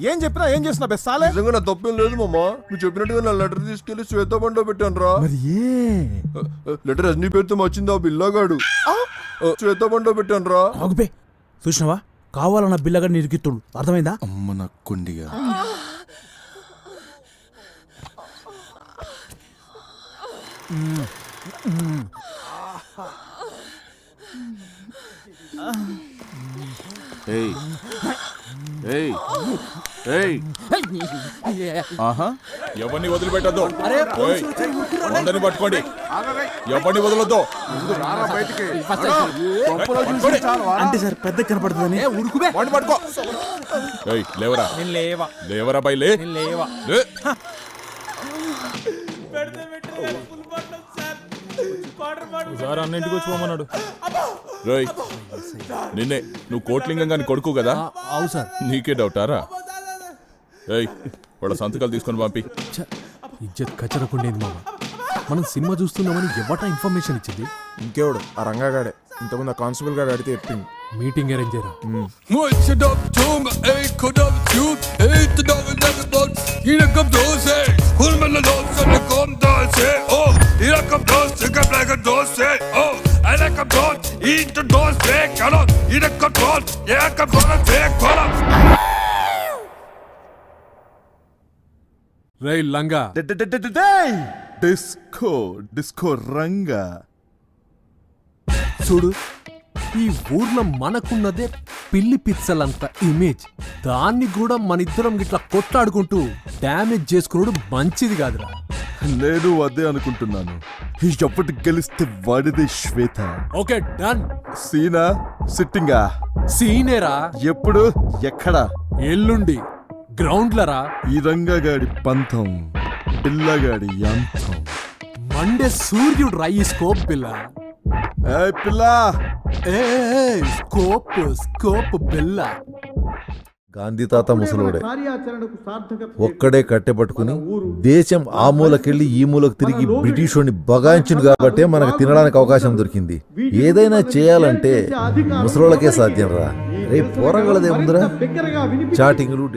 ఏం చెప్పినా ఏం చేసినా బెస్సాలే. నిజంగా నా తప్పేం లేదు మామా. నువ్వు చెప్పినట్టుగా నా లెటర్ తీసుకెళ్లి శ్వేత బండిలో పెట్టాను రా. లెటర్ రజనీ పేరుతో వచ్చింది. ఆ బిల్లాగాడు శ్వేత బండిలో పెట్టాను రా. ఆగుపే, చూసినావా? కావాలన్న బిల్లగాడు నిరికిత్తుడు, అర్థమైందా? అమ్మ నా కొండిగా. ఎవరిని వదిలిపెట్టద్దు, అందరిని పట్టుకోండి. ఎవరిని వదలొద్దు. అంటే సార్ పెద్ద కనపడుతుందని పట్టుకో. లేవరా, లేవరా పై లే. అన్నింటికి వచ్చిపోమన్నాడు. రోయ్, నిన్నే. నువ్వు కోట్లింగం గాని కొడుకు కదా? అవు సార్. నీకే డౌటారా? వాళ్ళ సంతకాలు తీసుకొని పంపి. ఇజ్జత్ కచ్చరకుండేది మామ. మనం సినిమా చూస్తున్నామని ఎవట ఇన్ఫర్మేషన్ ఇచ్చింది? ఇంకేవాడు ఆ రంగాగాడే. ఇంతకుముందు ఆ కానిస్టేబుల్ గారు అడిగితే చెప్పింది. మీటింగ్ అరేంజ్ చేయరా? రేయ్ లంగా, డిస్కో డిస్కో రంగా. చూడు, ఈ ఊర్లో మనకున్నదే పిల్లి పిచ్చలంత ఇమేజ్. దాన్ని కూడా మన ఇద్దరం ఇట్లా కొట్లాడుకుంటూ డ్యామేజ్ చేసుకున్నాడు మంచిది కాదురా. నేను అదే అనుకుంటున్నాను. ఎప్పటి గెలిస్తే వాడిదే శ్వేత. Okay done. సీనా సిట్టింగా? సీనేరా. ఎప్పుడు ఎక్కడ? ఎల్లుండి గ్రౌండ్లరా. ఈ రంగగాడి పంతం, పిల్లగాడి యంతం. మండే సూర్యుడు రై స్కోప్ పిల్ల. పిల్లా, స్కోప్ స్కోప్ పిల్ల. గాంధీ తాత ముసలోడే ఒక్కడే కట్టెపట్టుకుని దేశం ఆ మూలకెళ్ళి ఈ మూలకు తిరిగి బ్రిటిషోని బగాయించును కాబట్టే మనకు తినడానికి అవకాశం దొరికింది. ఏదైనా చేయాలంటే ముసలోళ్ళకే సాధ్యం రా. రేపు పోరగలదేముందిరా? చాటింగ్లు